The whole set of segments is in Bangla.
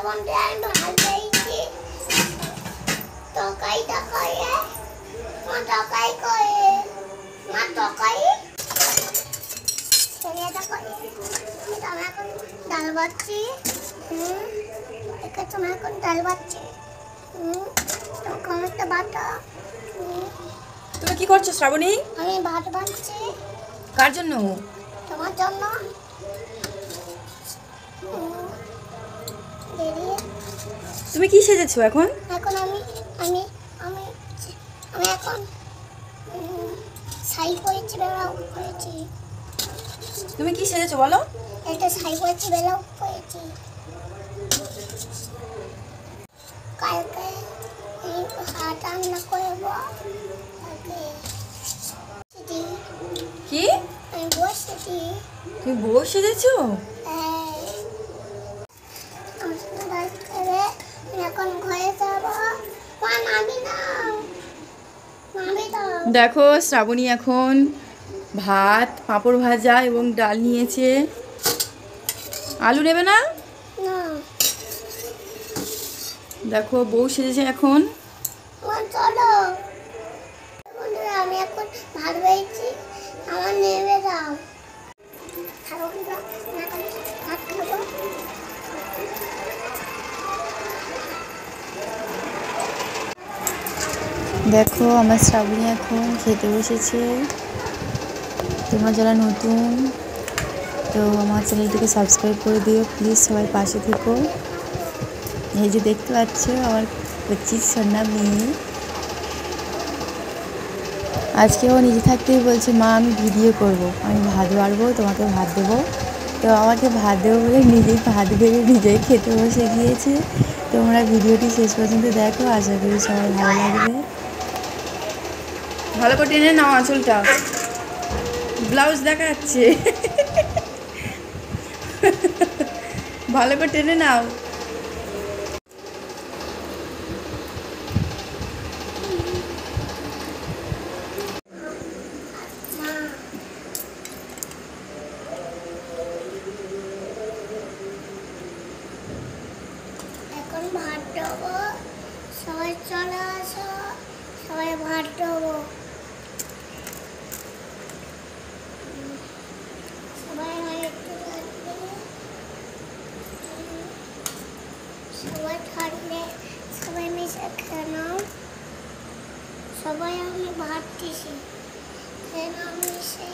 লবণটা আমি ভাত দিয়েছি তরকারিটা করে মা তরকারি করে মা তরকারি ছেলেটা করে আমি এখন ডাল বাচ্ছি তুমি এখন ডাল বাচ্ছি টমেটো বাটা তুমি কি করছো শ্রাবণী? আমি ভাত বাচ্ছি। কার জন্য? তোমার জন্য। তুমি কি সেজেছো এখন? এখন আমি আমি আমি আমি এখন শাড়ি পরেছি, ব্লাউজ পরেছি। তুমি কি সেজেছো বলো? একটা শাড়ি পরেছি, ব্লাউজ পরেছি। কালকে ভাত রান্না করবো। কি? আমি বসেছি। তুমি বউ সেজেছো? এখন ঘরে যাবো। দেখো শ্রাবণী এখন ভাত, পাঁপড় ভাজা এবং ডাল নিয়েছে। আলু নেবে না? দেখো বউ সেজেছে এখন। চলো আমি এখন ভাত বেড়েছি, আমার নেবে দাও। দেখো আমার শ্রাবণী এখন খেতে বসেছে। তোমরা যারা নতুন তো আমার চ্যানেলটিকে সাবস্ক্রাইব করে দিও প্লিজ, সবাই পাশে থেকো। এই যে দেখতে পাচ্ছ আমার 25 সন্না মেয়ে, আজকেও নিজে থাকতেই বলছে মা আমি ভিডিও করব, আমি ভাত বাড়বো, তোমাকে ভাত দেবো। তো আমাকে ভাত দেবো বলে নিজেই ভাত বেড়ে নিজেই খেতে বসে গিয়েছে। তোমরা ভিডিওটি শেষ পর্যন্ত দেখো, আশা করি সবাই ভালো লাগবে। ভালো করে টেনে নাও আঁচলটা, ব্লাউজ দেখা যাচ্ছে। ভালো করে টেনে নাও। এখন ভাত দেবো, সবাই চলে আসো, সবাই ভাত দেবো। সবাই একটু সবাই থাকলে সবাই মিশে খেয়ে নাও। সবাই আমি ভাত দিছি, খেয়ে নাও মিশে।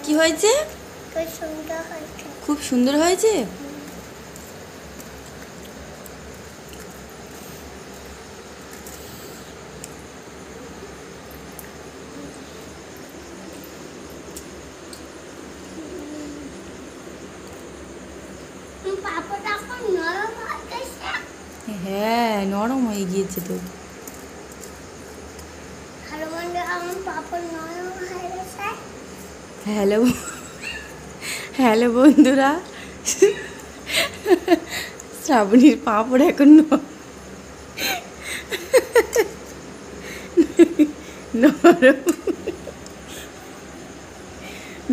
কি হয়েছে? খুব সুন্দর হয়েছে। হ্যাঁ নরম হয়ে গিয়েছে তো। হ্যালো হ্যালো বন্ধুরা, শ্রাবণীর পাঁপড় এখন নরম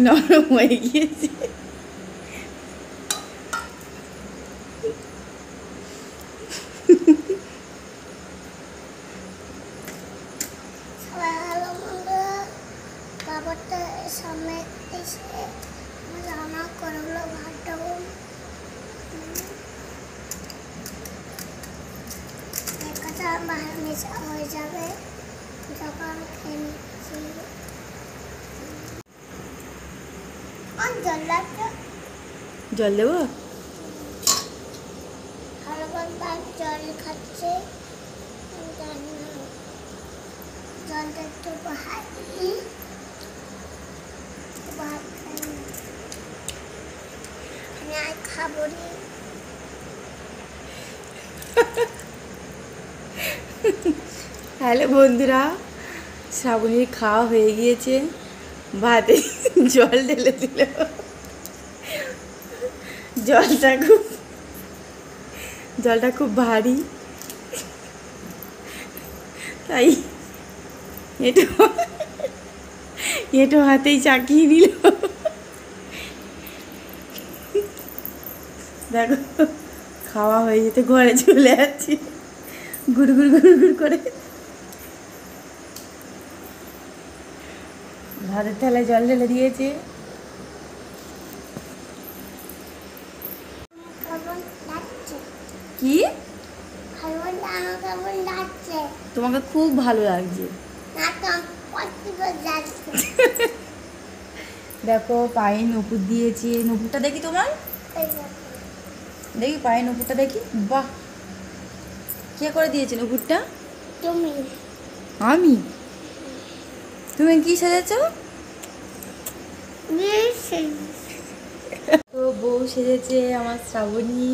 নরম হয়ে গিয়েছে। সামনে এসে রান্না করলো ভাতটাও একটা বাইরে মেশা হয়ে যাবে যখন খেয়ে নিচ্ছি। জল লাগবে, জল দেবো। জল খাচ্ছে, জলটা একটু ভাই খাবো নি। হ্যালো বন্ধুরা, শ্রাবণীর খাওয়া হয়ে গিয়েছে, ভাতে জল ঢেলে দিল। জলটা খুব ভারী। তাই এটো এটো হাতেই চাকিয়ে দিল। দেখো খাওয়া হয়ে যেতে ঘরে চলে যাচ্ছি গুড় গুড় গুড় গুড় করে। ভাতের থালায় জল ঢেলে দিয়েছে। কেমন লাগছে? কি কেমন কেমন লাগছে? তোমাকে খুব ভালো লাগছে। না তো কতবার যাচ্ছে? দেখো পায়ে নপুর দিয়েছি, নপুরটা দেখি তোমার, দেখি পায়ে নপুরটা দেখি। বাহ, কে করে দিয়েছে নপুরটা? তুমি। আমি? তুমি কি সেজেছো? তো বউ সেজেছে আমার শ্রাবণী।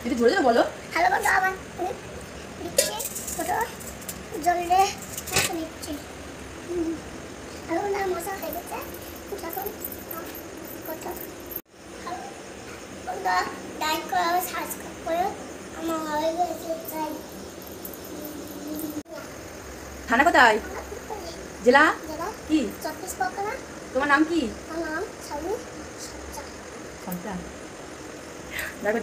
একটু জোরে জোরে বলো। হ্যালো বন্ধু, আমার নিচ্ছি ছোটো জলে নিচ্ছি। হ্যালো না মশা হয়ে গেছে যখন কত বন্ধু লাইক করো, সাবস্ক্রাইব করো। আমার হয়ে গেছে তাই। থানা কোথায়? জেলা দাদা কি? 24 পরগনা। তোমার নাম কি? আমার নাম সালু সন্তা। দেখো